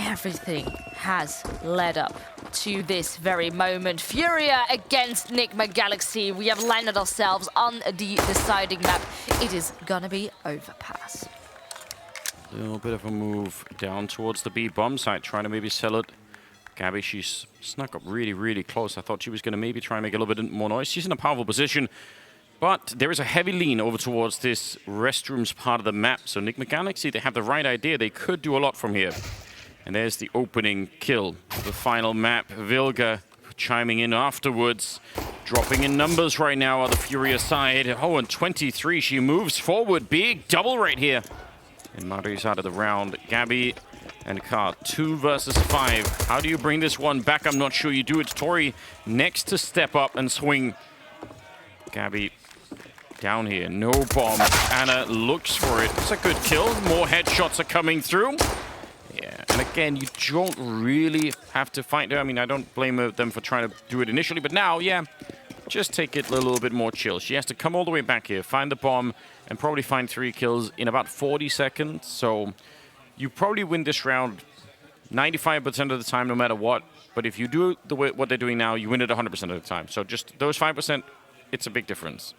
everything has led up to this very moment. FURIA against Nigma Galaxy. We have landed ourselves on the deciding map. It is gonna be Overpass. A little bit of a move down towards the B bomb site, trying to maybe sell it. Gabby, she's snuck up really, really close. I thought she was going to maybe try and make a little bit more noise. She's in a powerful position, but there is a heavy lean over towards this restrooms part of the map. So Nigma Galaxy, they have the right idea. They could do a lot from here. And there's the opening kill, the final map. Vilga chiming in afterwards, dropping in numbers right now on the FURIA side. Oh, and 23, she moves forward. Big double right here. And Mari's out of the round. Gabby and Car, 2 versus 5. How do you bring this one back? I'm not sure you do it. Tori next to step up and swing. Gabby down here, no bomb. Anna looks for it. It's a good kill. More headshots are coming through. Yeah, and again, you don't really have to fight there. I mean, I don't blame them for trying to do it initially, but now, yeah, just take it a little bit more chill. She has to come all the way back here, find the bomb, and probably find 3 kills in about 40 seconds. So you probably win this round 95% of the time, no matter what. But if you do what they're doing now, you win it 100% of the time. So just those 5%, it's a big difference.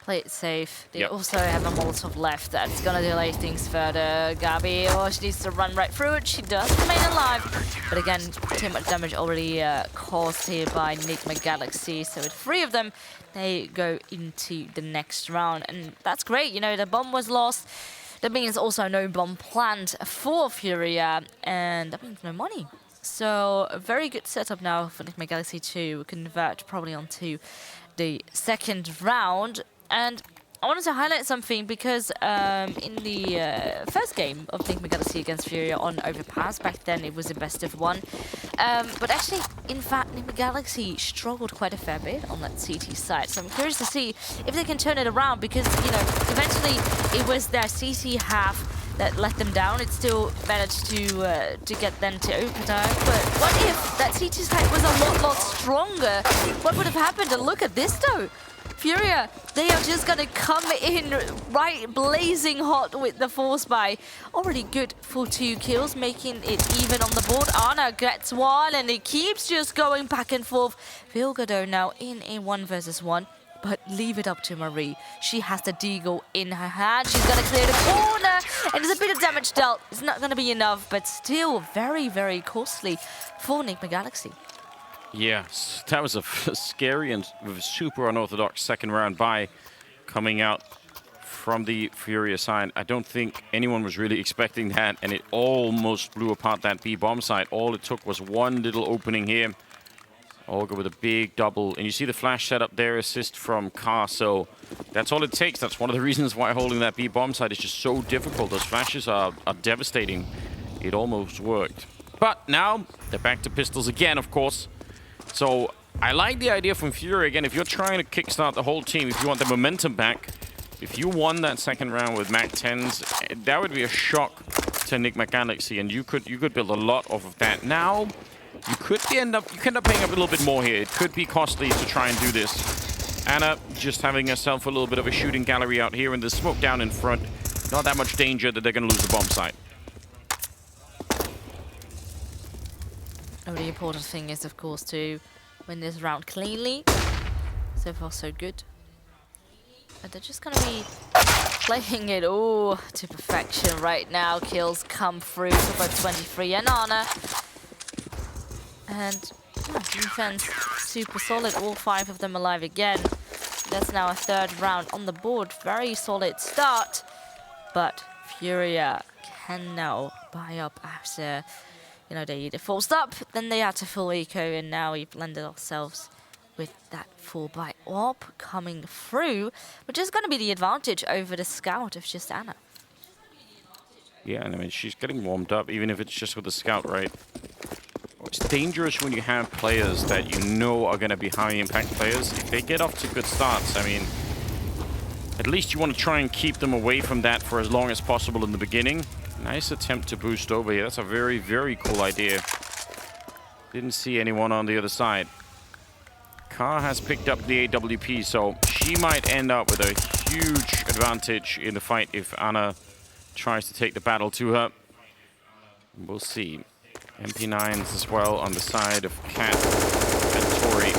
Play it safe. They also have a Molotov left. That's going to delay things further. Gabby, she needs to run right through it. She does remain alive. But again, too much damage already caused here by Nigma Galaxy. So with 3 of them, they go into the next round. And that's great. You know, the bomb was lost. That means also no bomb planned for FURIA. And that means no money. So a very good setup now for Nigma Galaxy to convert probably onto the second round. And I wanted to highlight something because in the first game of Nigma Galaxy against FURIA on Overpass, back then it was a best of 1. But actually, in fact, Nigma Galaxy struggled quite a fair bit on that CT side. So I'm curious to see if they can turn it around because, you know, eventually it was their CT half that let them down. It still managed to get them to overtime. But what if that CT side was a lot stronger? What would have happened? And look at this though. FURIA, they are just gonna come in right blazing hot with the force buy. Already good for 2 kills, making it even on the board. Anna gets 1 and it keeps just going back and forth. Vilga though now in a 1 versus 1, but leave it up to Marie. She has the deagle in her hand. She's gonna clear the corner and there's a bit of damage dealt. It's not gonna be enough, but still very, very costly for Nigma Galaxy. Yes, that was a scary and super unorthodox second round buy coming out from the FURIA side. I don't think anyone was really expecting that, and it almost blew apart that B bomb site. All it took was one little opening here. Olga with a big double, and you see the flash setup there, assist from Car, so that's all it takes. That's one of the reasons why holding that B bomb site is just so difficult. Those flashes are devastating. It almost worked. But now, they're back to pistols again, of course. So I like the idea from FURIA again. If you're trying to kickstart the whole team, if you want the momentum back, if you won that second round with Mac 10s, that would be a shock to Nigma Galaxy, and you could build a lot off of that. Now you could end up paying up a little bit more here. It could be costly to try and do this. Anna just having herself a little bit of a shooting gallery out here, and the smoke down in front. Not that much danger that they're going to lose the bomb site. Oh, the important thing is, of course, to win this round cleanly. So far, so good. But they're just going to be playing it all to perfection right now. Kills come through for both 23 and Anna. And defense super solid. All 5 of them alive again. That's now a 3rd round on the board. Very solid start. But FURIA can now buy up after... You know, they forced up, then they had to full eco, and now we've landed ourselves with that 4x orb coming through, which is going to be the advantage over the scout of just Anna. Yeah, and I mean, she's getting warmed up, even if it's just with the scout, right? It's dangerous when you have players that you know are going to be high impact players. If they get off to good starts, I mean, at least you want to try and keep them away from that for as long as possible in the beginning. Nice attempt to boost over here. That's a very, very cool idea. Didn't see anyone on the other side. Car has picked up the AWP, so she might end up with a huge advantage in the fight if Anna tries to take the battle to her. We'll see. MP9s as well on the side of Cat and Tori.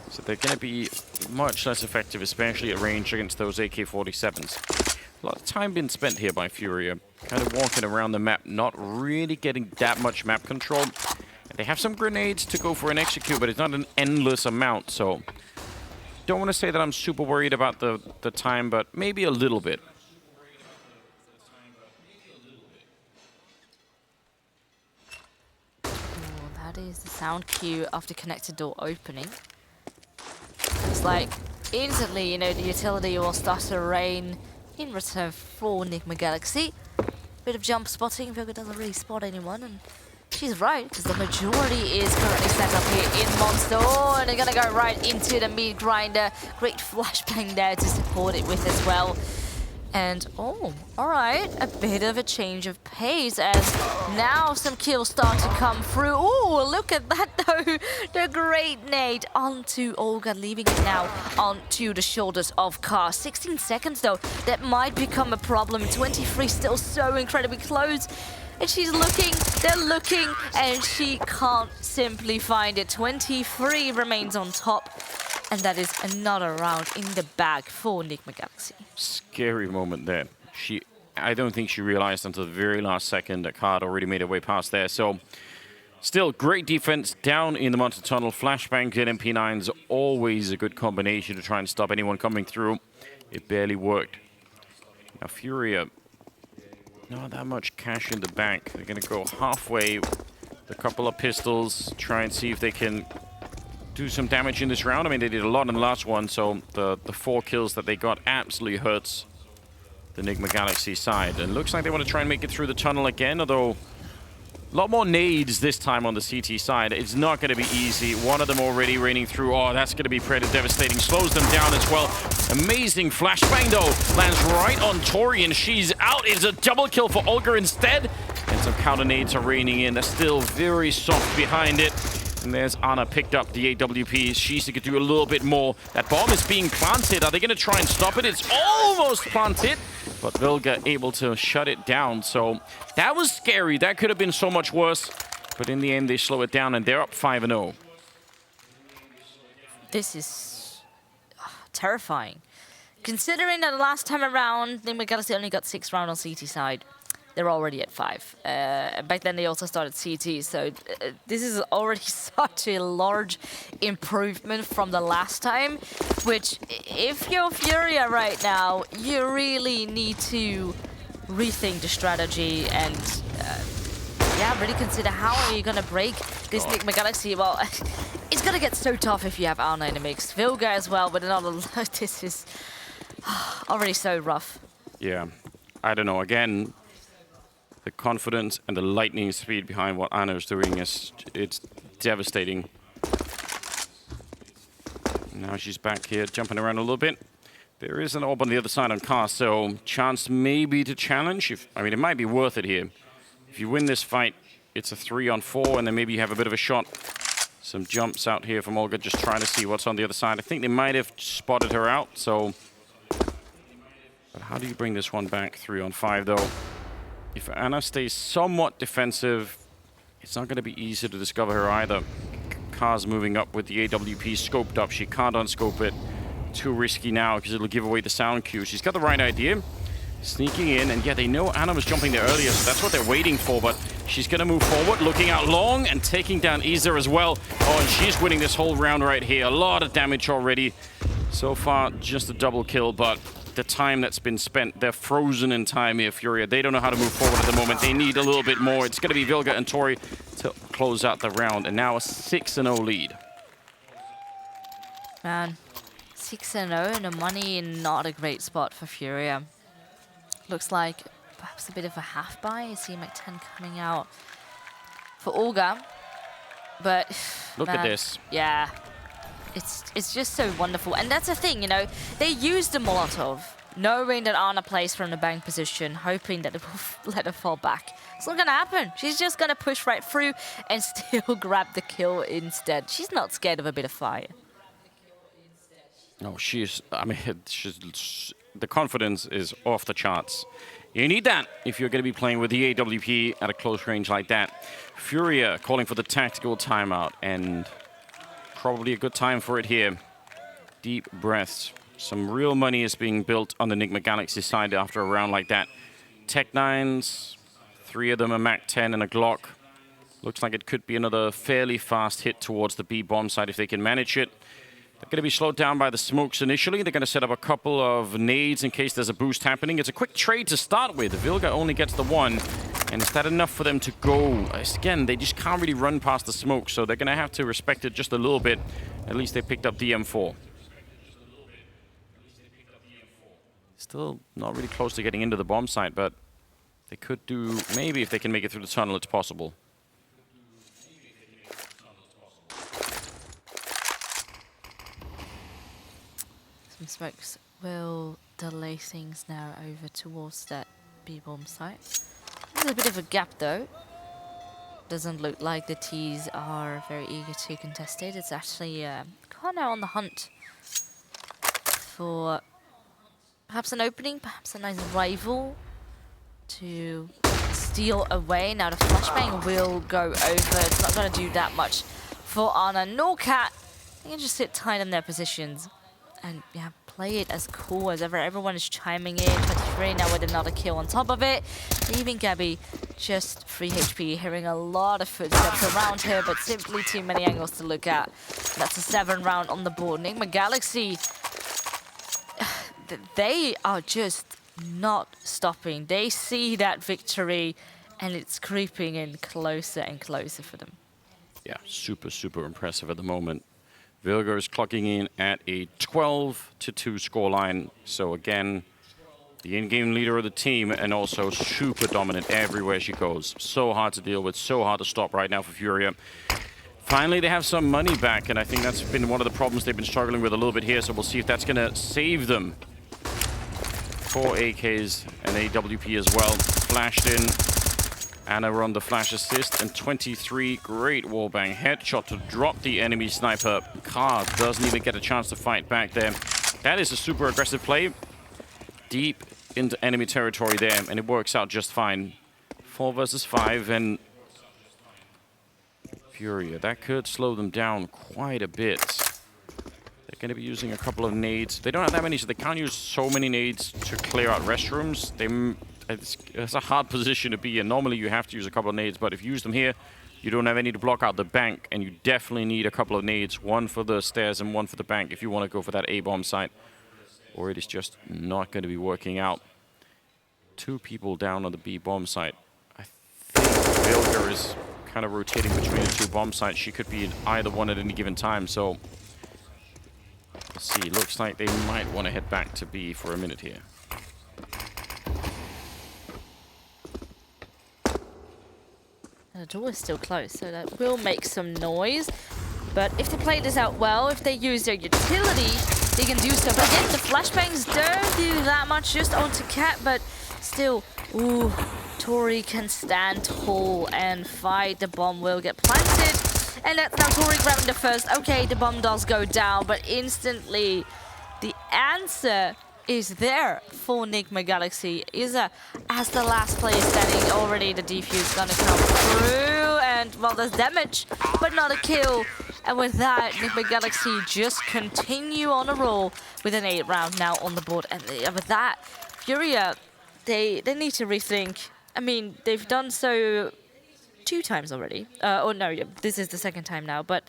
So they're going to be much less effective, especially at range against those AK-47s. A lot of time being spent here by FURIA, kind of walking around the map, not really getting that much map control. They have some grenades to go for an execute, but it's not an endless amount, so don't want to say that I'm super worried about the time, but maybe a little bit. That is the sound cue of the connected door opening. It's like instantly, you know, the utility will start to rain in return for Nigma Galaxy. Bit of jump spotting. Vilga doesn't really spot anyone, and she's right, because the majority is currently set up here in Monster. Oh, and they're gonna go right into the meat grinder. Great flashbang there to support it with as well. And, oh, alright, a bit of a change of pace as now some kills start to come through. Oh, look at that though, the great nade onto Olga, leaving it now onto the shoulders of Car. 16 seconds though, that might become a problem. 23 still so incredibly close. And she's looking, they're looking, and she can't simply find it. 23 remains on top. And that is another round in the bag for Nigma Galaxy. Scary moment there. I don't think she realized until the very last second that Card already made her way past there. So, still, great defense down in the Monster Tunnel. Flashbang and MP9's always a good combination to try and stop anyone coming through. It barely worked. Now, FURIA, not that much cash in the bank. They're going to go halfway with a couple of pistols, try and see if they can do some damage in this round. I mean, they did a lot in the last one, so the 4 kills that they got absolutely hurts the Nigma Galaxy side. And looks like they want to try and make it through the tunnel again, although a lot more nades this time on the CT side. It's not going to be easy. One of them already raining through. Oh, that's going to be pretty devastating. Slows them down as well. Amazing flashbang, though. Lands right on Tori, and she's out. It's a double kill for Olga instead. And some counter nades are raining in. They're still very soft behind it. And there's Anna picked up the AWP. She could do a little bit more. That bomb is being planted. Are they going to try and stop it? It's almost planted, but Vilga able to shut it down. So that was scary. That could have been so much worse. But in the end, they slow it down, and they're up 5-0. This is terrifying. Considering that the last time around, Nigma Galaxy only got 6 rounds on CT side. They're already at 5. Back then they also started CT, so this is already such a large improvement from the last time, which if you're FURIA right now, you really need to rethink the strategy and yeah, really consider how are you gonna break this Nigma Galaxy. Well, it's gonna get so tough if you have Anna in the mix. Vilga as well, but another this is already so rough. Yeah, I don't know. Again, the confidence and the lightning speed behind what Anna is doing it's devastating. Now she's back here, jumping around a little bit. There is an orb on the other side on Cast, so chance maybe to challenge. I mean, it might be worth it here. If you win this fight, it's a 3-on-4, and then maybe you have a bit of a shot. Some jumps out here from Olga, just trying to see what's on the other side. I think they might have spotted her out, so... But how do you bring this one back 3-on-5, though? If Anna stays somewhat defensive, it's not going to be easy to discover her either. Car's moving up with the AWP scoped up. She can't unscope it. Too risky now because it'll give away the sound cue. She's got the right idea. Sneaking in, and yeah, they know Anna was jumping there earlier, so that's what they're waiting for, but she's going to move forward, looking out long and taking down Isa as well. Oh, and she's winning this whole round right here. A lot of damage already. So far, just a double kill, but the time that's been spent, they're frozen in time here, FURIA. They don't know how to move forward at the moment. They need a little bit more. It's going to be Vilga and Tori to close out the round, and now a 6-0 lead. Man, 6-0 and the money in not a great spot for FURIA. Looks like perhaps a bit of a half buy. I see Mac-10 coming out for Olga, but look man, at this. Yeah. It's just so wonderful. And that's the thing, you know, they used the Molotov, knowing that Anna plays from the bank position, hoping that it will let her fall back. It's not gonna happen. She's just gonna push right through and still grab the kill instead. She's not scared of a bit of fire. No, she's, I mean, the confidence is off the charts. You need that if you're going to be playing with the AWP at a close range like that. FURIA calling for the tactical timeout, and probably a good time for it here. Deep breaths. Some real money is being built on the Nigma Galaxy side after a round like that. Tech-9s, 3 of them are MAC-10 and a Glock. Looks like it could be another fairly fast hit towards the B bomb side if they can manage it. They're going to be slowed down by the smokes initially. They're going to set up a couple of nades in case there's a boost happening. It's a quick trade to start with. Vilga only gets the 1. And is that enough for them to go? Again, they just can't really run past the smoke, so they're going to have to respect it just a little bit. At least they picked up the M4. Still not really close to getting into the bomb site, but they could do... Maybe if they can make it through the tunnel, it's possible. Some smokes will delay things now over towards that B-bomb site. There's a bit of a gap though. Doesn't look like the T's are very eager to contest it. It's actually kind of on the hunt for perhaps an opening, perhaps a nice rival to steal away. Now the flashbang will go over. It's not going to do that much for Ana nor Cat. They can just sit tight in their positions and yeah, play it as cool as ever. Everyone is chiming in. 23 now with another kill on top of it. Leaving Gabby just 3 HP, hearing a lot of footsteps around her, but simply too many angles to look at. That's a 7 round on the board. Nigma Galaxy, they are just not stopping. They see that victory and it's creeping in closer and closer for them. Yeah, super, super impressive at the moment. Vilga is clocking in at a 12-2 scoreline. So again, the in-game leader of the team and also super dominant everywhere she goes. So hard to deal with, so hard to stop right now for FURIA. Finally, they have some money back, and I think that's been one of the problems they've been struggling with a little bit here. So we'll see if that's going to save them. 4 AKs and AWP as well. Flashed in. Ana on the flash assist, and 23, great wallbang headshot to drop the enemy sniper. Carr doesn't even get a chance to fight back there. That is a super aggressive play. Deep into enemy territory there, and it works out just fine. 4 versus 5, and FURIA, that could slow them down quite a bit. They're going to be using a couple of nades. They don't have that many, so they can't use so many nades to clear out restrooms. It's a hard position to be in. Normally you have to use a couple of nades, but if you use them here, you don't have any to block out the bank, and you definitely need a couple of nades, 1 for the stairs and 1 for the bank if you want to go for that A-bomb site, or it is just not going to be working out. 2 people down on the B-bomb site. I think Vilga is kind of rotating between the 2 bomb sites. She could be in either one at any given time, so let's see. Looks like they might want to head back to B for a minute here. The door is still closed, so that will make some noise. But if they play this out well, if they use their utility, they can do so. But again, the flashbangs don't do that much, just onto Cat, but still, ooh, Tori can stand tall and fight. The bomb will get planted. And that's now Tori grabbing the first. Okay, the bomb does go down, but instantly the answer is there for Nigma Galaxy. Isa, as the last player standing, already the defuse gonna come through, and well, there's damage, but not a kill. And with that, Nigma Galaxy just continue on a roll with an 8 round now on the board. And with that, FURIA, they need to rethink. I mean, they've done so 2 times already. Oh no, this is the 2nd time now. But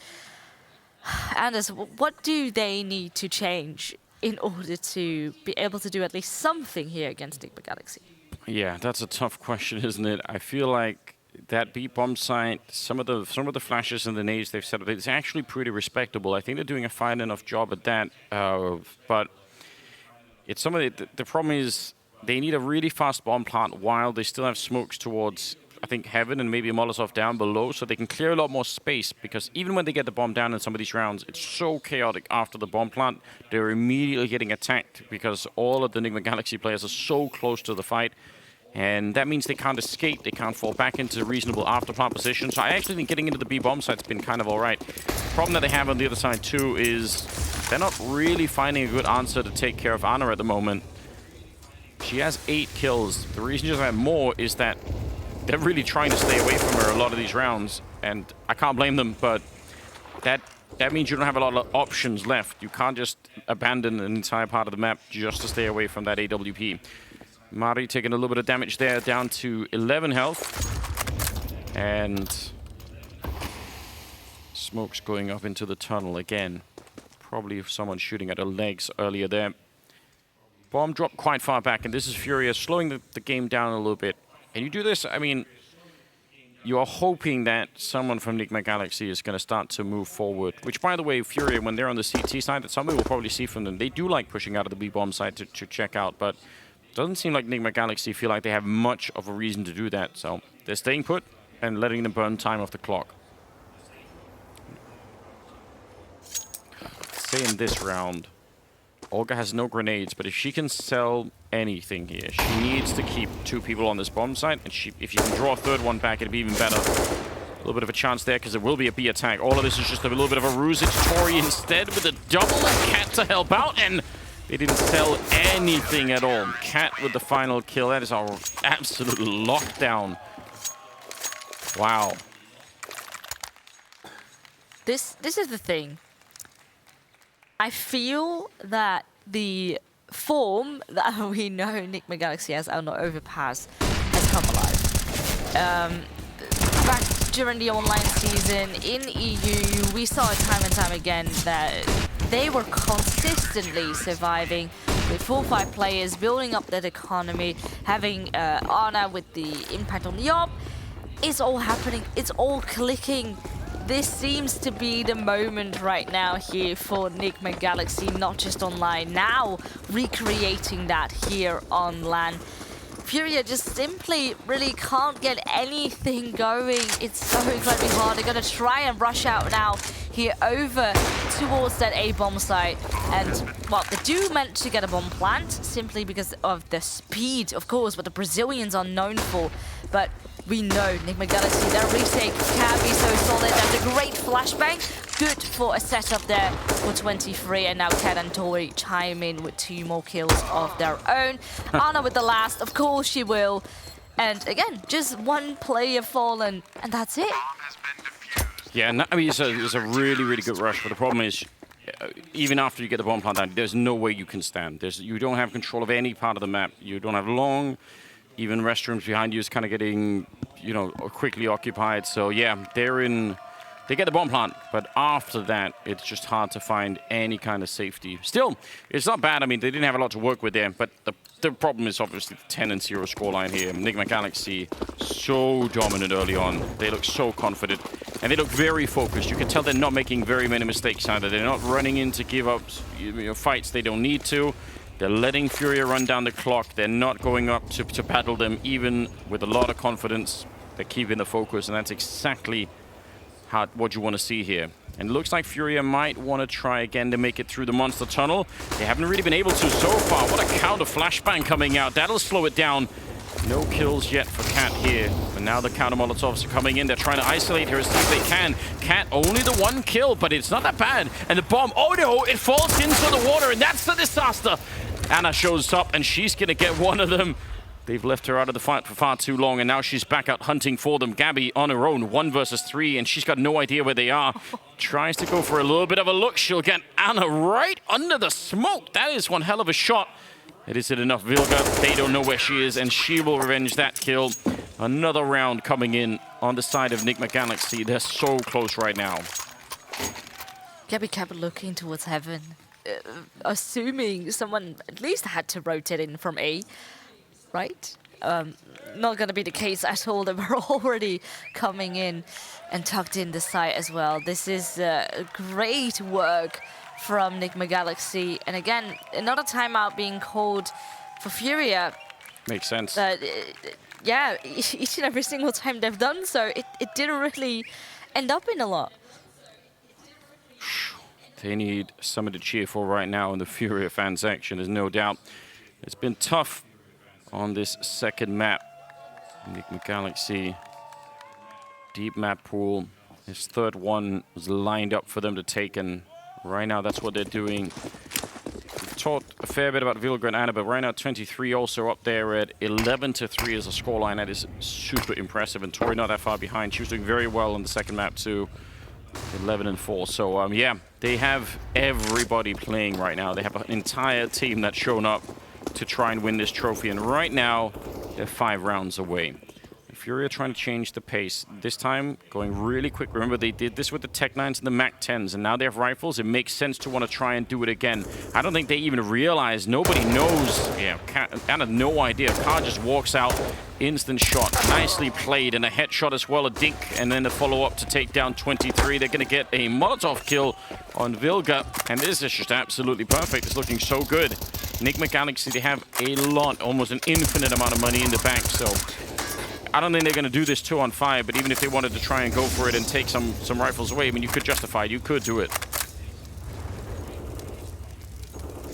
Anders, what do they need to change in order to be able to do at least something here against Nigma Galaxy? Yeah, that's a tough question, isn't it? I feel like that B-bomb site, some of the flashes and the nades they've set up, it's actually pretty respectable. I think they're doing a fine enough job at that. But it's some of the problem is they need a really fast bomb plant while they still have smokes towards, I think, Heaven and maybe a Molotov down below, so they can clear a lot more space, because even when they get the bomb down in some of these rounds, it's so chaotic after the bomb plant. They're immediately getting attacked because all of the Nigma Galaxy players are so close to the fight, and that means they can't escape, they can't fall back into reasonable after plant position. So I actually think getting into the B-bomb site's been kind of alright. The problem that they have on the other side too is they're not really finding a good answer to take care of Ana at the moment. She has 8 kills. The reason she doesn't have more is that they're really trying to stay away from her a lot of these rounds, and I can't blame them, but that means you don't have a lot of options left. You can't just abandon an entire part of the map just to stay away from that AWP. Mari taking a little bit of damage there, down to 11 health. And smoke's going up into the tunnel again. Probably someone shooting at her legs earlier there. Bomb dropped quite far back, and this is FURIA slowing the game down a little bit. And you do this, I mean, you are hoping that someone from Nigma Galaxy is going to start to move forward. Which, by the way, FURIA, when they're on the CT side, that's something we'll probably see from them. They do like pushing out of the B-bomb side to check out, but it doesn't seem like Nigma Galaxy feel like they have much of a reason to do that. So they're staying put and letting them burn time off the clock. Say in this round, Olga has no grenades, but if she can sell anything here, she needs to keep 2 people on this bomb site, and if you can draw a 3rd one back, it'd be even better. A little bit of a chance there, because there will be a B attack. All of this is just a little bit of a ruse. It's Tori instead with a double and Cat to help out, and they didn't sell anything at all. Cat with the final kill. That is our absolute lockdown. Wow. This is the thing. I feel that the form that we know Nigma Galaxy has out on Overpass has come alive. Back during the online season in EU, we saw time and time again that they were consistently surviving with 4 or 5 players, building up that economy, having Ana with the impact on the op. It's all happening. It's all clicking. This seems to be the moment right now here for Nigma Galaxy, not just online, now recreating that here on LAN. FURIA just simply really can't get anything going. It's so incredibly hard. They're going to try and rush out now here over towards that A-bomb site. And, well, they do manage to get a bomb plant simply because of the speed, of course, what the Brazilians are known for. But we know Nigma Galaxy, their retake can be so solid. That's a great flashbang. Good for a setup there for 23. And now Cat and Tori chime in with 2 more kills of their own. Ana with the last, of course she will. And again, just 1 player fallen, and that's it. Yeah, I mean, it's a really, really good rush, but the problem is, even after you get the bomb plant down, there's no way you can stand. You don't have control of any part of the map. You don't have long. Even restrooms behind you is kind of getting, you know, quickly occupied. So yeah, they get the bomb plant, but after that, it's just hard to find any kind of safety. Still, it's not bad. I mean, they didn't have a lot to work with there, but the problem is obviously the 10-0 scoreline here. Nigma Galaxy, so dominant early on. They look so confident, and they look very focused. You can tell they're not making very many mistakes either. They're not running in to give up fights they don't need to. They're letting FURIA run down the clock. They're not going up to battle them, even with a lot of confidence. They're keeping the focus, and that's exactly what you want to see here. And it looks like FURIA might want to try again to make it through the monster tunnel. They haven't really been able to so far. What a counter flashbang coming out. That'll slow it down. No kills yet for Cat here. But now the counter Molotovs are coming in. They're trying to isolate her as much as they can. Cat only the 1 kill, but it's not that bad. And the bomb, oh no, it falls into the water, and that's the disaster. Ana shows up, and she's going to get 1 of them. They've left her out of the fight for far too long, and now she's back out hunting for them. Gabby on her own, 1 versus 3, and she's got no idea where they are. Tries to go for a little bit of a look. She'll get Ana right under the smoke. That is one hell of a shot. Is it enough, Vilga? They don't know where she is, and she will revenge that kill. Another round coming in on the side of Nigma Galaxy. They're so close right now. Gabby kept looking towards heaven, assuming someone at least had to rotate in from A, right? Not going to be the case at all. They were already coming in and tucked in the site as well. This is great work from Nigma Galaxy. And again, another timeout being called for FURIA. Makes sense. Yeah, each and every single time they've done so, it didn't really end up in a lot. They need someone to cheer for right now in the FURIA fan section, there's no doubt. It's been tough on this second map. Nigma Galaxy, deep map pool. His 3rd one was lined up for them to take, and right now that's what they're doing. talked a fair bit about Vilga and Anna, but right now 23 also up there at 11-3 as a scoreline. That is super impressive, and Tori not that far behind. She was doing very well on the second map too, 11-4. So yeah, they have everybody playing right now. They have an entire team that's shown up to try and win this trophy, and right now they're 5 rounds away. FURIA trying to change the pace. This time, going really quick. Remember, they did this with the Tech 9s and the Mac 10s, and now they have rifles. It makes sense to want to try and do it again. I don't think they even realize. Nobody knows. Yeah, kind of no idea. Car just walks out. Instant shot. Nicely played, and a headshot as well, a dink, and then the follow-up to take down 23. They're going to get a Molotov kill on Vilga, and this is just absolutely perfect. It's looking so good. Nigma Galaxy, they have a lot, almost an infinite amount of money in the bank, so I don't think they're going to do this 2-on-5, but even if they wanted to try and go for it and take some rifles away, I mean, you could justify it. You could do it.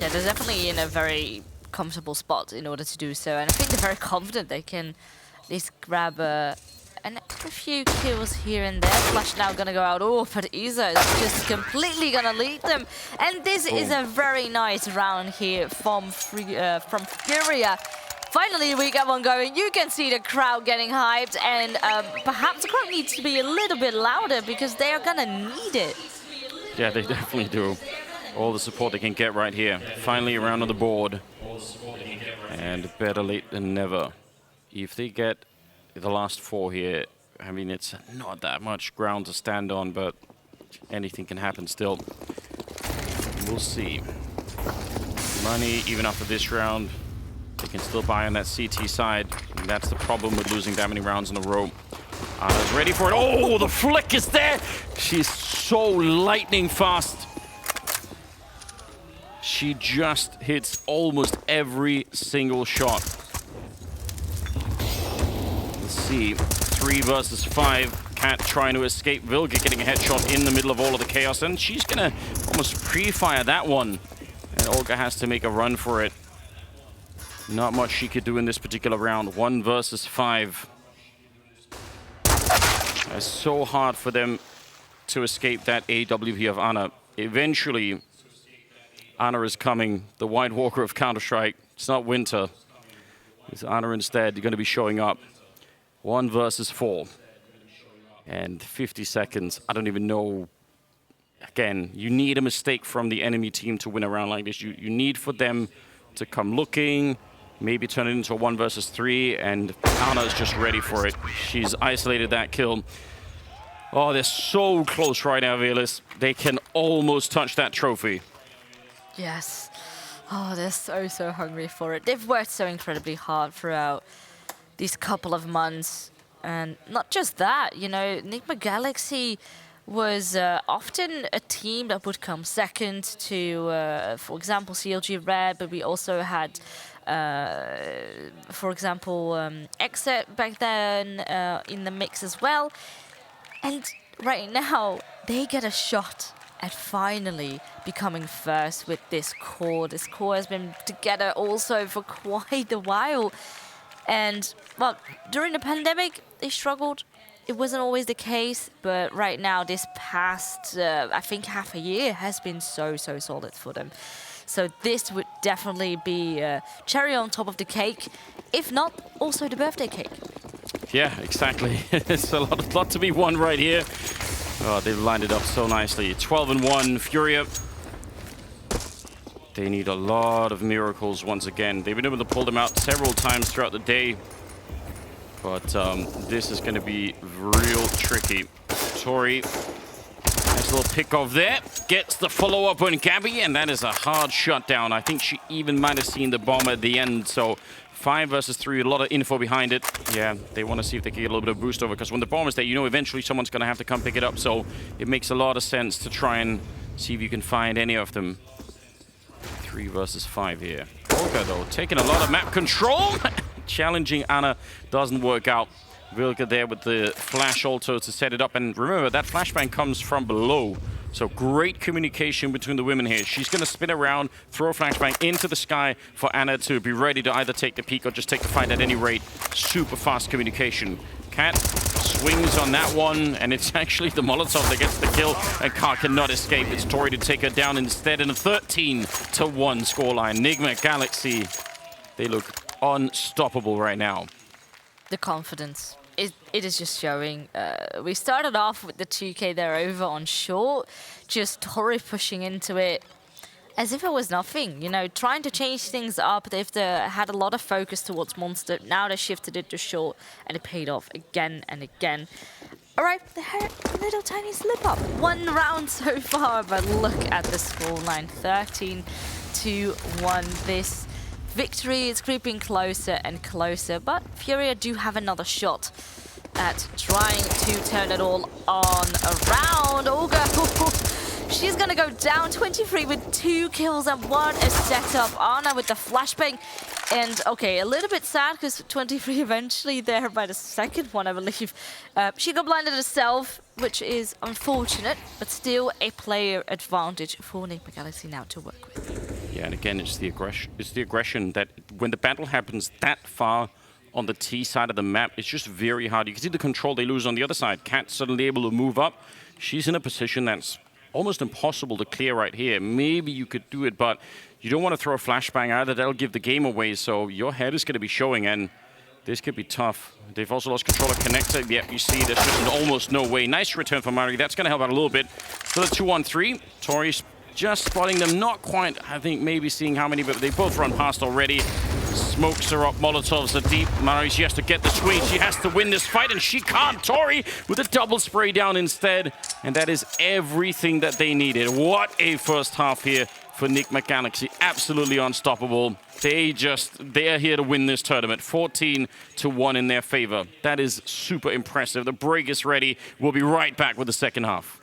Yeah, they're definitely in a very comfortable spot in order to do so, and I think they're very confident they can at least grab a few kills here and there. Flash now gonna go out. Oh, but Isa is just completely gonna lead them, and this is a very nice round here from FURIA. Finally, we get one going. You can see the crowd getting hyped, and perhaps the crowd needs to be a little bit louder because they are gonna need it. Yeah, they definitely do. All the support they can get right here. Finally, around on the board. And better late than never. If they get the last 4 here, I mean, it's not that much ground to stand on, but anything can happen still. We'll see. Money, even after this round, they can still buy on that CT side. And that's the problem with losing that many rounds in a row. Anna's ready for it. Oh, the flick is there! She's so lightning fast. She just hits almost every single shot. Let's see. 3 versus 5. Cat trying to escape. Vilga getting a headshot in the middle of all of the chaos. And she's going to almost pre-fire that one. And Olga has to make a run for it. Not much she could do in this particular round. 1 versus 5. It's so hard for them to escape that AWP of Anna. Eventually, Anna is coming, the White Walker of Counter-Strike. It's not Winter. It's Anna instead going to be showing up. 1 versus 4. And 50 seconds. I don't even know. Again, you need a mistake from the enemy team to win a round like this. You need for them to come looking, maybe turn it into a 1 versus 3, and Anna is just ready for it. She's isolated that kill. Oh, they're so close right now, Velis. They can almost touch that trophy. Yes. Oh, they're so hungry for it. They've worked so incredibly hard throughout these couple of months. And not just that, you know, Nigma Galaxy was often a team that would come second to, for example, CLG Red, but we also had, for example, Exit back then in the mix as well. And right now, they get a shot at finally becoming first with this core. This core has been together also for quite a while. And, well, during the pandemic, they struggled. It wasn't always the case, but right now, this past, I think, half a year has been so solid for them. So this would definitely be cherry on top of the cake, if not also the birthday cake. Yeah, exactly. It's a lot to be won right here. Oh, they've lined it up so nicely. 12-1, FURIA. They need a lot of miracles once again. They've been able to pull them out several times throughout the day. But this is going to be real tricky. Tori, nice little pick off there. Gets the follow-up on Gabby, and that is a hard shutdown. I think she even might have seen the bomb at the end. So 5 versus 3, a lot of info behind it. Yeah, they want to see if they can get a little bit of boost over, because when the bomb is there, you know eventually someone's going to have to come pick it up. So it makes a lot of sense to try and see if you can find any of them. 3 versus 5 here. Olga, though, taking a lot of map control. Challenging Anna doesn't work out. Vilga there with the flash also to set it up. And remember, that flashbang comes from below. So great communication between the women here. She's going to spin around, throw a flashbang into the sky for Anna to be ready to either take the peak or just take the fight at any rate. Super fast communication. Cat swings on that one, and it's actually the Molotov that gets the kill, and Car cannot escape. It's Tori to take her down instead in a 13-1 scoreline. Nigma Galaxy, they look unstoppable right now. The confidence. It is just showing. We started off with the 2K there over on short, just Tori pushing into it as if it was nothing, you know, trying to change things up. They've had a lot of focus towards Monster. Now they shifted it to short, and it paid off again and again. All right, they had a little tiny slip up. 1 round so far, but look at the scoreline, 13-1. This victory is creeping closer and closer, but FURIA do have another shot at trying to turn it all on around. Olga, she's gonna go down 23 with 2 kills, and what a setup. Anna with the flashbang. And okay, a little bit sad because 23 eventually there by the second one, I believe. She got blinded herself, which is unfortunate, but still a player advantage for Nigma Galaxy now to work with. Yeah, and again, it's the aggression that when the battle happens that far on the T side of the map, it's just very hard. You can see the control they lose on the other side. Cat suddenly able to move up. She's in a position that's almost impossible to clear right here. Maybe you could do it, but you don't want to throw a flashbang either. That'll give the game away, so your head is going to be showing, and this could be tough. They've also lost control of connector. Yeah, you see there's just almost no way. Nice return from Mari. That's going to help out a little bit. Still a 2-on-3. Tori's just spotting them. Not quite, I think, maybe seeing how many, but they both run past already. Smokes are up, Molotovs are deep. Mari, she has to get the sweep. She has to win this fight, and she can't. Tori with a double spray down instead. And that is everything that they needed. What a first half here for Nigma Galaxy. Absolutely unstoppable. They are here to win this tournament. 14-1 in their favor. That is super impressive. The break is ready. We'll be right back with the second half.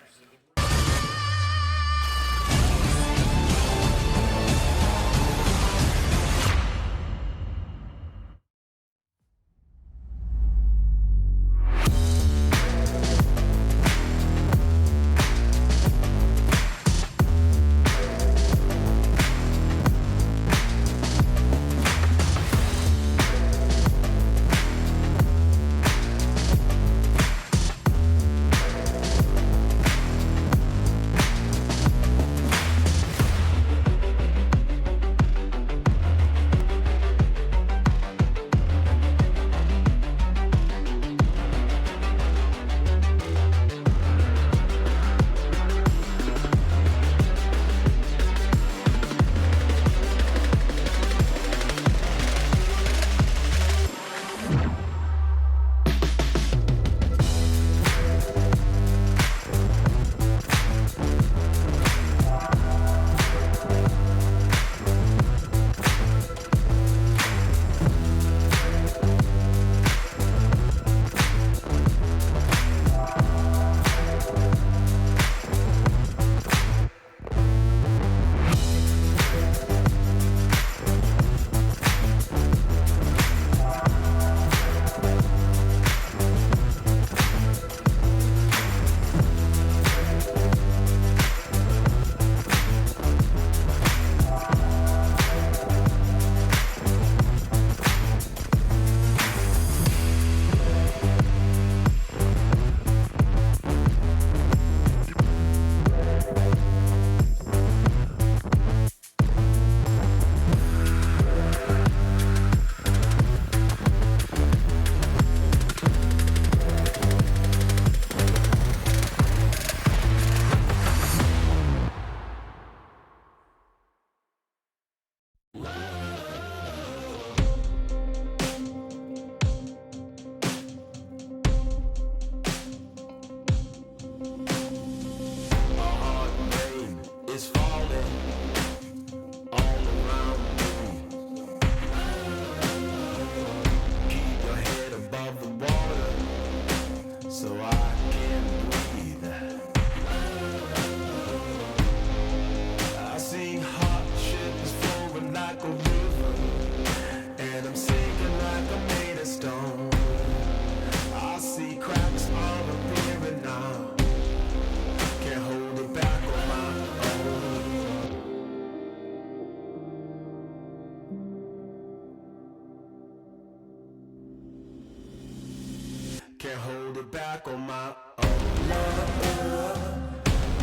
back on my own love,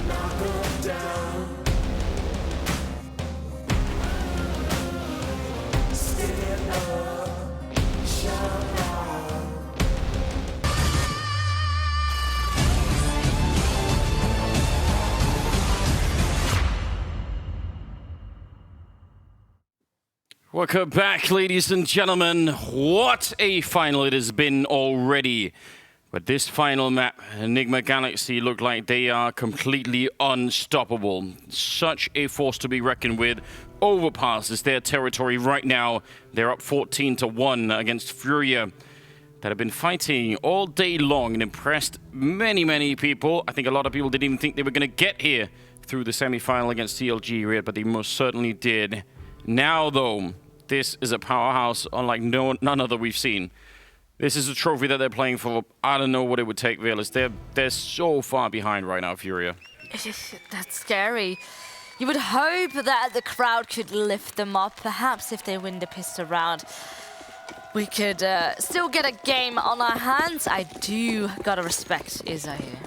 knock 'em down. Stand up, shout out. Welcome back, ladies and gentlemen. What a final it has been already. But this final map, Nigma Galaxy, look like they are completely unstoppable. Such a force to be reckoned with. Overpass is their territory right now. They're up 14-1 against FURIA, that have been fighting all day long and impressed many people. I think a lot of people didn't even think they were going to get here through the semi-final against CLG, but they most certainly did. Now, though, this is a powerhouse unlike none other we've seen. This is a trophy that they're playing for. I don't know what it would take, Velas. They're so far behind right now, FURIA. That's scary. You would hope that the crowd could lift them up. Perhaps if they win the pistol round, we could still get a game on our hands. I do gotta respect Izza here.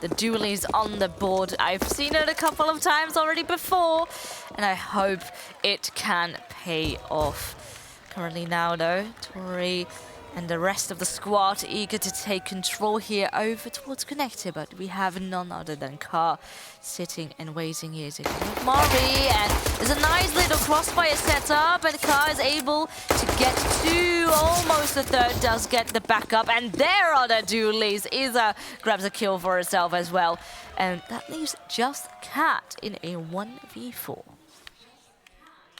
The dualies on the board. I've seen it a couple of times already before, and I hope it can pay off. Currently now, though, Tori and the rest of the squad eager to take control here over towards Connector, but we have none other than Car sitting and waiting here to get Mari, and there's a nice little crossfire set up, and Car is able to get to almost the third, does get the backup, and there are the dualies. Izza grabs a kill for herself as well, and that leaves just Cat in a 1v4.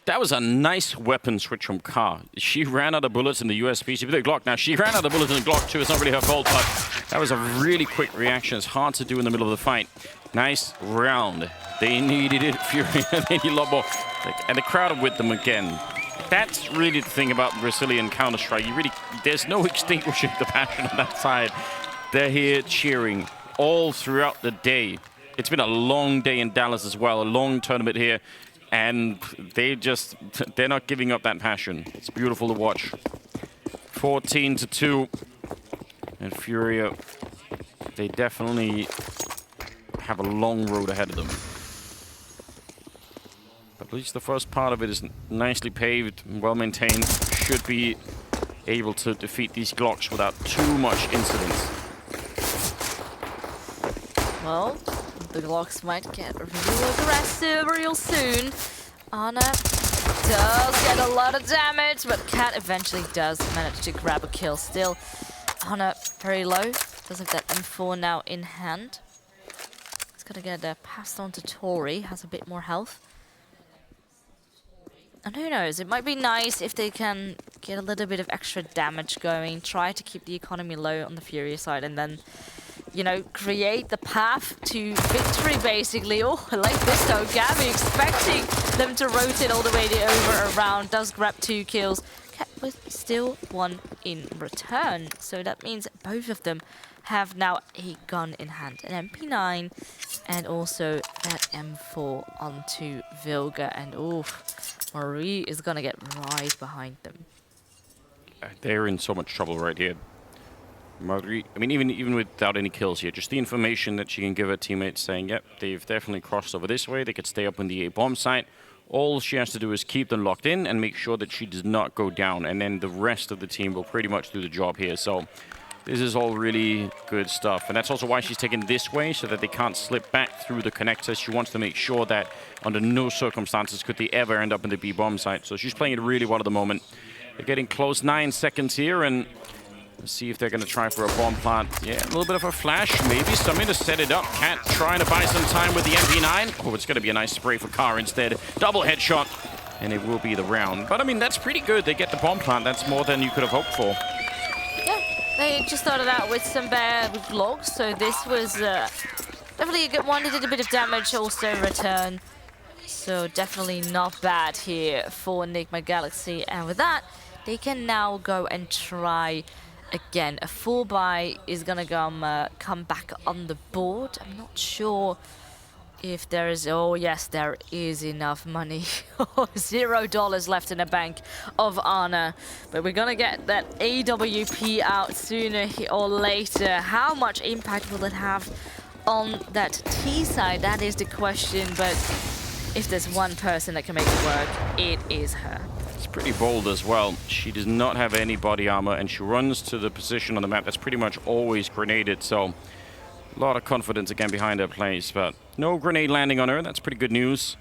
That was a nice weapon switch from Car. She ran out of bullets in the USP. She did a Glock. Now, she ran out of bullets in the Glock too. It's not really her fault, but that was a really quick reaction. It's hard to do in the middle of the fight. Nice round. They needed it, FURIA. They need a lot more. And the crowd are with them again. That's really the thing about Brazilian Counter-Strike. There's no extinguishing the passion on that side. They're here cheering all throughout the day. It's been a long day in Dallas as well, a long tournament here. And they're not giving up that passion. It's beautiful to watch. 14-2. And FURIA, they definitely have a long road ahead of them. But at least the first part of it is nicely paved, well maintained. Should be able to defeat these Glocks without too much incidents. Well, the Glocks might get real aggressive real soon. Anna does get a lot of damage, but Cat eventually does manage to grab a kill. Still, Anna very low. Does have that M4 now in hand. It's gonna get passed on to Tori. Has a bit more health. And who knows, it might be nice if they can get a little bit of extra damage going. Try to keep the economy low on the FURIA side, and then, you know, create the path to victory, basically. Oh, I like this though. Gabby expecting them to rotate all the way over around. Does grab 2 kills. Cat with still 1 in return. So that means both of them have now a gun in hand. An MP9 and also that M4 onto Vilga. And oof, Marie is gonna get right behind them. They're in so much trouble right here. Marie, I mean, even without any kills here, just the information that she can give her teammates saying, yep, they've definitely crossed over this way. They could stay up on the A bomb site. All she has to do is keep them locked in and make sure that she does not go down. And then the rest of the team will pretty much do the job here. So this is all really good stuff. And that's also why she's taken this way, so that they can't slip back through the connector. She wants to make sure that under no circumstances could they ever end up in the B bomb site. So she's playing it really well at the moment. They're getting close, 9 seconds here, and let's see if they're going to try for a bomb plant. Yeah, a little bit of a flash, maybe something to set it up. Cat trying to buy some time with the MP9. Oh, it's going to be a nice spray for Car instead. Double headshot, and it will be the round. But I mean, that's pretty good. They get the bomb plant. That's more than you could have hoped for. Yeah, they just started out with some bad logs, so this was definitely a good one. They did a bit of damage, also return. So definitely not bad here for Nigma Galaxy. And with that, they can now go and try again. A 4-buy is gonna come back on the board. I'm not sure If there is, oh yes, there is enough money. $0 left in the bank of Anna. But we're gonna get that AWP out sooner or later. How much impact will it have on that T side? That is the question. But if there's one person that can make it work, it is her. It's pretty bold as well. She does not have any body armor, and she runs to the position on the map that's pretty much always grenaded. So a lot of confidence again behind her plays, but no grenade landing on her. That's pretty good news.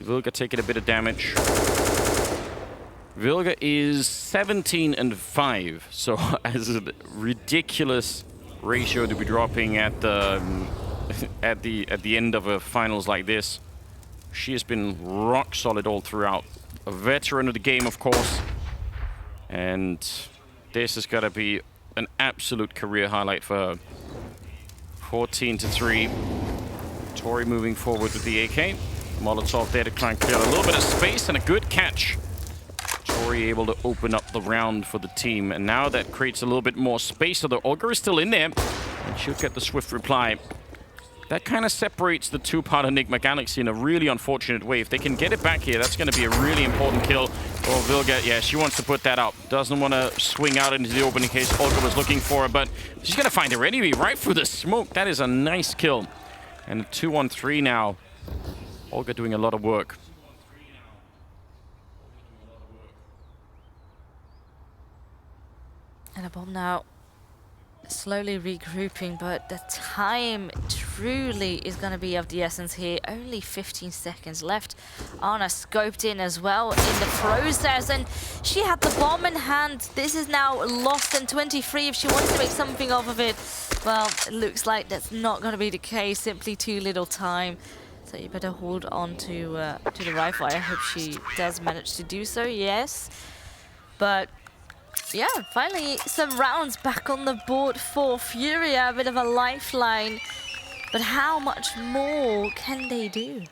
Vilga taking a bit of damage. Vilga is 17-5, so as a ridiculous ratio to be dropping at the at the end of a finals like this. She has been rock solid all throughout. A veteran of the game, of course, and this has got to be an absolute career highlight for her. 14-3. Tori moving forward with the AK. Molotov there to try and clear a little bit of space, and a good catch. Tori able to open up the round for the team, and now that creates a little bit more space. So the Olga is still in there, and she'll get the swift reply. That kind of separates the two-part Nigma Galaxy in a really unfortunate way. If they can get it back here, that's going to be a really important kill. Oh, Vilga, yeah, she wants to put that up. Doesn't want to swing out into the open in case Olga was looking for her, but she's going to find her enemy right through the smoke. That is a nice kill. And a 2-on-3 now. Olga doing a lot of work. And a bomb now. Slowly regrouping, but the time truly is going to be of the essence here. Only 15 seconds left. Anna scoped in as well in the process, and she had the bomb in hand. This is now lost in 23. If she wants to make something of it, well, it looks like that's not going to be the case. Simply too little time. So you better hold on to the rifle. I hope she does manage to do so. Yes, but yeah, finally some rounds back on the board for FURIA, a bit of a lifeline. But how much more can they do?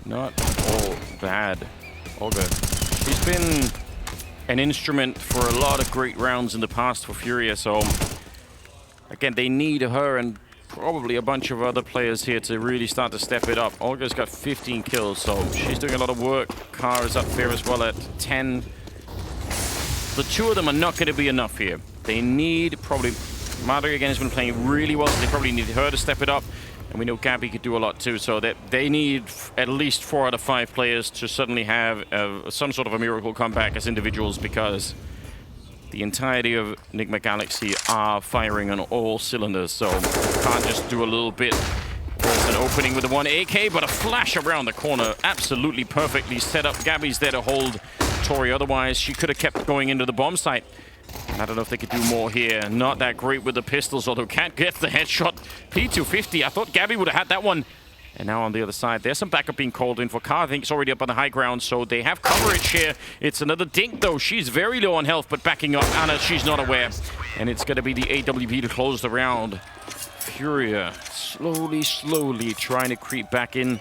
Not all bad. Olga, she's been an instrument for a lot of great rounds in the past for FURIA, so again, they need her and probably a bunch of other players here to really start to step it up. Olga's got 15 kills, so she's doing a lot of work. Kara is up there as well at 10. The two of them are not going to be enough here. They need probably... Madre again has been playing really well, so they probably need her to step it up. And we know Gabby could do a lot too, so that they need at least 4 out of 5 players to suddenly have some sort of a miracle comeback as individuals, because the entirety of Nigma Galaxy are firing on all cylinders, so can't just do a little bit. There's an opening with the one AK, but a flash around the corner. Absolutely perfectly set up. Gabby's there to hold Tori, otherwise she could have kept going into the bomb site. I don't know if they could do more here. Not that great with the pistols, although Cat gets the headshot. P250, I thought Gabby would have had that one. And now on the other side, there's some backup being called in for Car. I think it's already up on the high ground, so they have coverage here. It's another dink, though. She's very low on health, but backing up. Anna, she's not aware. And it's going to be the AWP to close the round. FURIA slowly trying to creep back in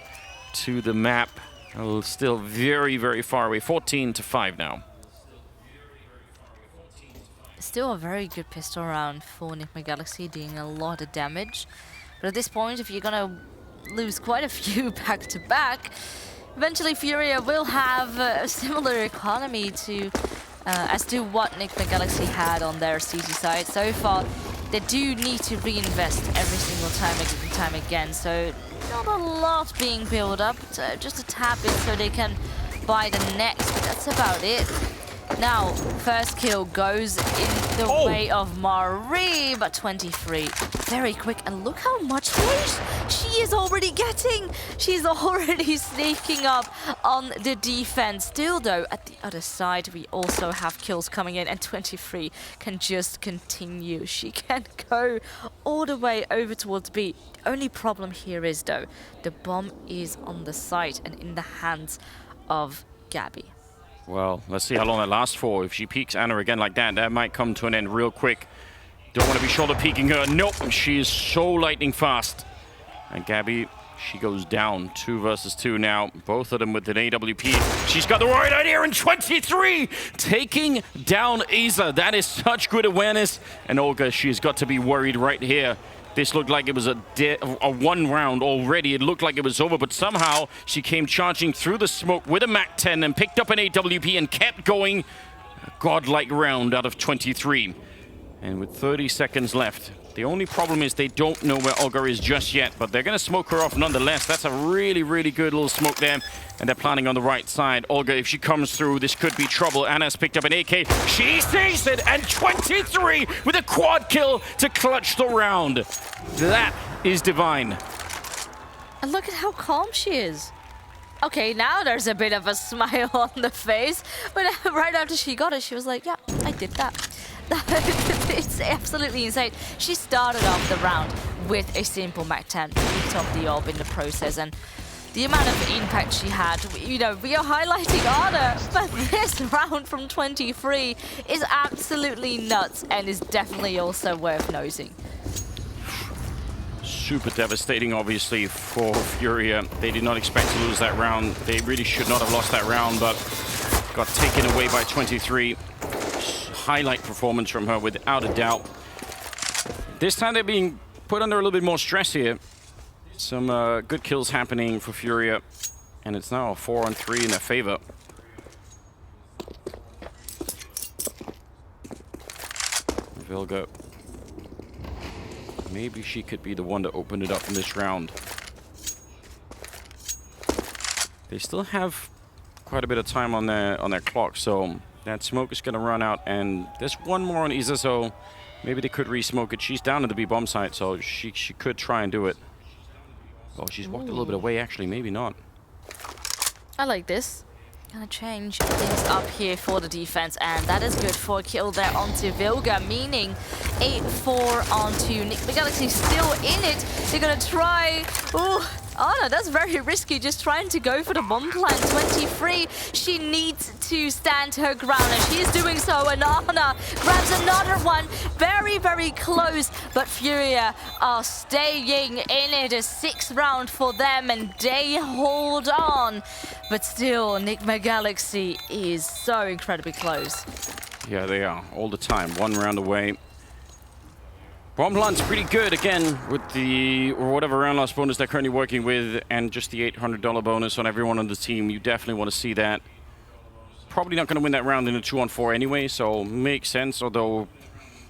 to the map. Oh, still very, very far away. 14-5 now. Still a very good pistol round for Nigma Galaxy, doing a lot of damage. But at this point, if you're gonna lose quite a few back-to-back, eventually FURIA will have a similar economy to as to what Nigma Galaxy had on their CT side. So far, they do need to reinvest every single time again. So not a lot being built up, just a tad bit so they can buy the next, but that's about it. Now, first kill goes in the way of Marie, but 23. Very quick, and look how much damage she is already getting. She's already sneaking up on the defense. Still, though, at the other side, we also have kills coming in, and 23 can just continue. She can go all the way over towards B. The only problem here is, though, the bomb is on the site and in the hands of Gabby. Well, let's see how long that lasts for. If she peeks Anna again like that, that might come to an end real quick. Don't want to be shoulder peeking her. Nope, she is so lightning fast. And Gabby, she goes down. 2 versus 2 now. Both of them with an AWP. She's got the right idea in 23! Taking down Isa. That is such good awareness. And Olga, she's got to be worried right here. This looked like it was a one round already. It looked like it was over, but somehow she came charging through the smoke with a MAC-10 and picked up an AWP and kept going. A godlike round out of 23. And with 30 seconds left, the only problem is they don't know where Olga is just yet, but they're going to smoke her off nonetheless. That's a really, really good little smoke there. And they're planning on the right side. Olga, if she comes through, this could be trouble. Anna's picked up an AK. She sees it, and 23 with a quad kill to clutch the round. That is divine. And look at how calm she is. Okay, now there's a bit of a smile on the face, but right after she got it, she was like, yeah, I did that. It's absolutely insane. She started off the round with a simple MAC-10, picked up the orb in the process, and the amount of impact she had, you know, we are highlighting Anna, but this round from 23 is absolutely nuts and is definitely also worth noting. Super devastating, obviously, for FURIA. They did not expect to lose that round. They really should not have lost that round, but got taken away by 23. Highlight performance from her, without a doubt. This time they're being put under a little bit more stress here. Some good kills happening for FURIA, and it's now a 4-on-3 in their favor. Vilga. Maybe she could be the one to open it up in this round. They still have quite a bit of time on their clock, so that smoke is going to run out, and there's one more on Isa, so maybe they could re-smoke it. She's down at the B bomb site, so she could try and do it. Oh, she's walked a little bit away, actually. Maybe not. I like this. Gonna change things up here for the defense, and that is good for a kill there onto Vilga, meaning a 4-on-2. Nigma Galaxy still in it. They're gonna try. Ooh, Anna, that's very risky, just trying to go for the bomb plant. 23, she needs to stand her ground, and she is doing so, and Anna grabs another one. Very, very close, but FURIA are staying in it. A 6th round for them, and they hold on. But still, Nigma Galaxy is so incredibly close. Yeah, they are, all the time. One round away. Bomb plant's pretty good, again, with the, or whatever round loss bonus they're currently working with, and just the $800 bonus on everyone on the team. You definitely want to see that. Probably not going to win that round in a 2-on-4 anyway, so makes sense, although,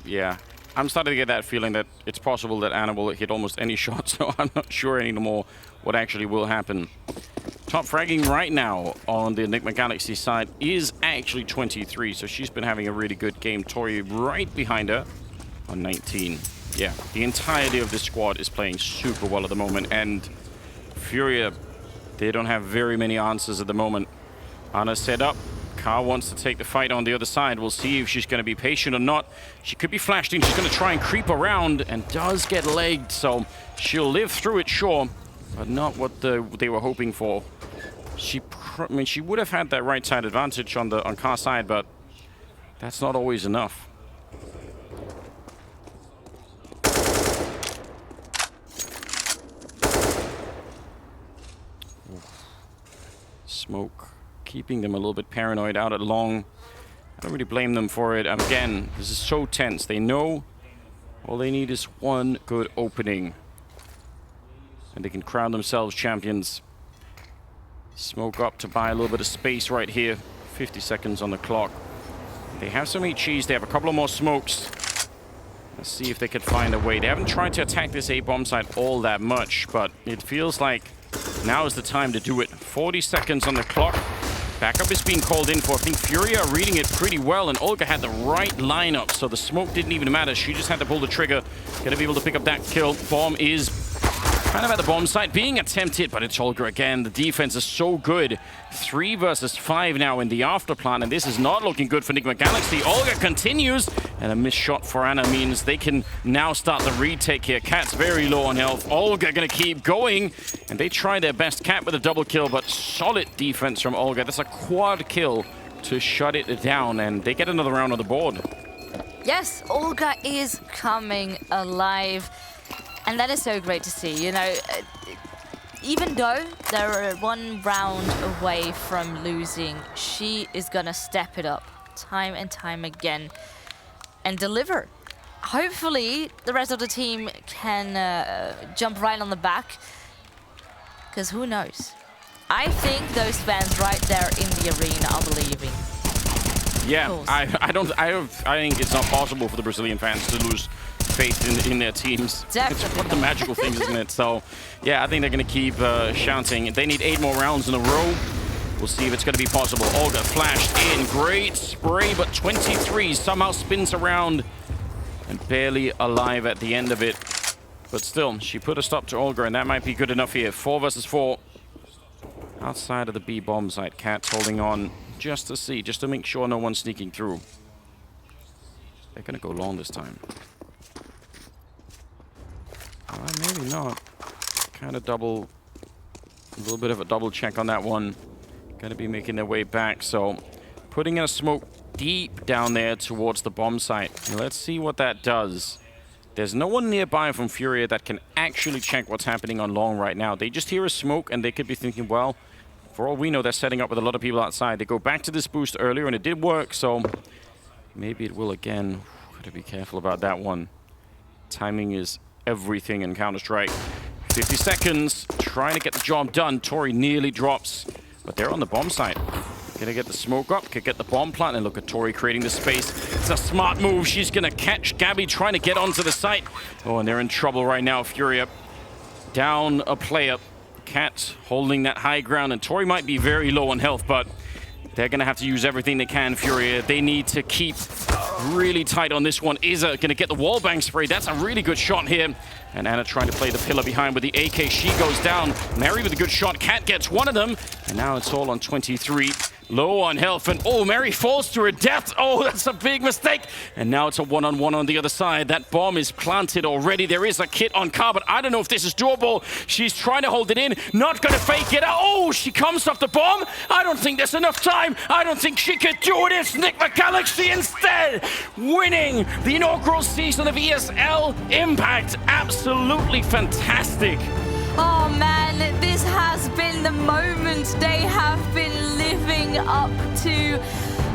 yeah. I'm starting to get that feeling that it's possible that Anna will hit almost any shot, so I'm not sure anymore what actually will happen. Top fragging right now on the Nigma Galaxy side is actually 23, so she's been having a really good game. Tori right behind her on 19. Yeah, the entirety of this squad is playing super well at the moment, and FURIA, they don't have very many answers at the moment. Anna set up. Car wants to take the fight on the other side. We'll see if she's going to be patient or not. She could be flashed in. She's going to try and creep around, and does get legged, so she'll live through it, sure, but not what they were hoping for. I mean, she would have had that right side advantage on Car side, but that's not always enough. Smoke keeping them a little bit paranoid out at long. I don't really blame them for it. Again, this is so tense. They know all they need is one good opening, and they can crown themselves champions. Smoke up to buy a little bit of space right here. 50 seconds on the clock. They have some HEs. They have a couple of more smokes. Let's see if they could find a way. They haven't tried to attack this A-bomb site all that much, but it feels like now is the time to do it. 40 seconds on the clock. Backup is being called in for, I think FURIA are reading it pretty well, and Olga had the right lineup, so the smoke didn't even matter. She just had to pull the trigger. Gonna be able to pick up that kill. Bomb is kind of at the bomb site being attempted, but it's Olga again. The defense is so good. 3 versus 5 now in the after plan, and this is not looking good for Nigma Galaxy. Olga continues, and a missed shot for Anna means they can now start the retake here. Cat's very low on health. Olga gonna keep going, and they try their best. Cat with a double kill, but solid defense from Olga. That's a quad kill to shut it down, and they get another round on the board. Yes, Olga is coming alive. And that is so great to see, you know, even though they're 1 round away from losing, she is gonna step it up time and time again and deliver. hopefully the rest of the team can jump right on the back, because who knows? I think those fans right there in the arena are believing. Yeah, I think it's not possible for the Brazilian fans to lose faith in their teams. Definitely. It's one of the magical things, isn't it? So, yeah, I think they're going to keep shouting. They need 8 more rounds in a row. We'll see if it's going to be possible. Olga flashed in. Great spray, but 23 somehow spins around and barely alive at the end of it. But still, she put a stop to Olga, and that might be good enough here. 4 versus 4. Outside of the B bomb site, Cat's holding on just to see, just to make sure no one's sneaking through. They're going to go long this time. Maybe not. Kind of a little bit of a double check on that one. Going to be making their way back, so putting in a smoke deep down there towards the bomb site. Let's see what that does. There's no one nearby from FURIA that can actually check what's happening on long right now. They just hear a smoke and they could be thinking, well, for all we know, they're setting up with a lot of people outside. They go back to this boost earlier and it did work, so maybe it will again. Gotta be careful about that one. Timing is everything in Counter-Strike. 50 seconds, trying to get the job done. Tori nearly drops, but they're on the bomb site. Gonna get the smoke up, could get the bomb plant, and look at Tori creating the space. It's a smart move. She's gonna catch Gabby trying to get onto the site. Oh, and they're in trouble right now. FURIA down a player. Cat holding that high ground, and Tori might be very low on health, but they're gonna have to use everything they can, FURIA. They need to keep really tight on this one. Iza gonna get the wallbang spray. That's a really good shot here. And Anna trying to play the pillar behind with the AK. She goes down. Mary with a good shot. Cat gets one of them. And now it's all on 23. Low on health. And oh, Mary falls to her death. Oh, that's a big mistake. And now it's a one-on-one on the other side. That bomb is planted already. There is a kit on car, but I don't know if this is doable. She's trying to hold it in. Not going to fake it out. Oh, she comes off the bomb. I don't think there's enough time. I don't think she could do it. It's Nigma Galaxy instead, winning the inaugural season of ESL Impact. Absolutely fantastic. Oh man, this has been the moment they have been living up to.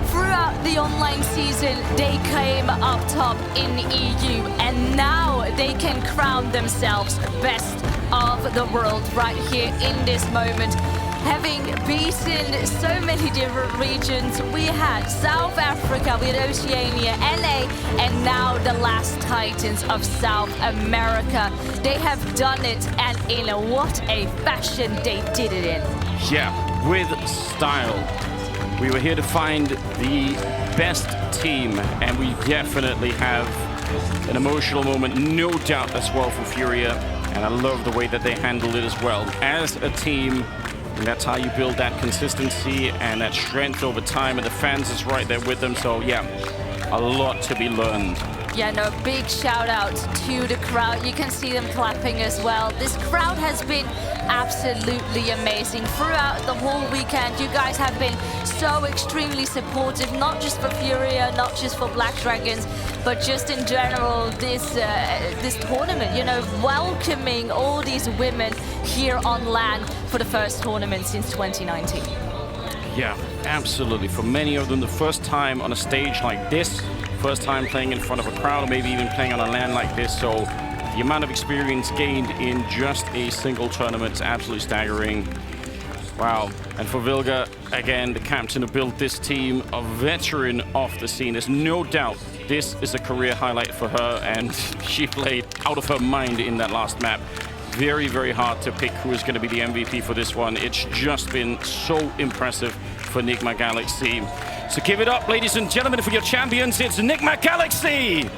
Throughout the online season, they came up top in EU, and now they can crown themselves best of the world right here in this moment. Having beaten so many different regions, we had South Africa, we had Oceania, LA, and now the last Titans of South America. They have done it, and in what a fashion they did it in. Yeah, with style. We were here to find the best team, and we definitely have an emotional moment, no doubt, as well for FURIA. And I love the way that they handled it as well. As a team, and that's how you build that consistency and that strength over time, and the fans is right there with them. So yeah, a lot to be learned. Yeah, no, big shout out to the crowd. You can see them clapping as well. This crowd has been absolutely amazing throughout the whole weekend. You guys have been so extremely supportive, not just for FURIA, not just for Black Dragons, but just in general this tournament, you know, welcoming all these women here on LAN for the first tournament since 2019. Yeah, absolutely. For many of them, the first time on a stage like this, first time playing in front of a crowd, or maybe even playing on a LAN like this. So the amount of experience gained in just a single tournament is absolutely staggering. Wow. And for Vilga, again, the captain who built this team, a veteran of the scene. There's no doubt this is a career highlight for her, and she played out of her mind in that last map. Very, very hard to pick who is going to be the MVP for this one. It's just been so impressive for Nigma Galaxy. So give it up, ladies and gentlemen, for your champions. It's Nigma Galaxy!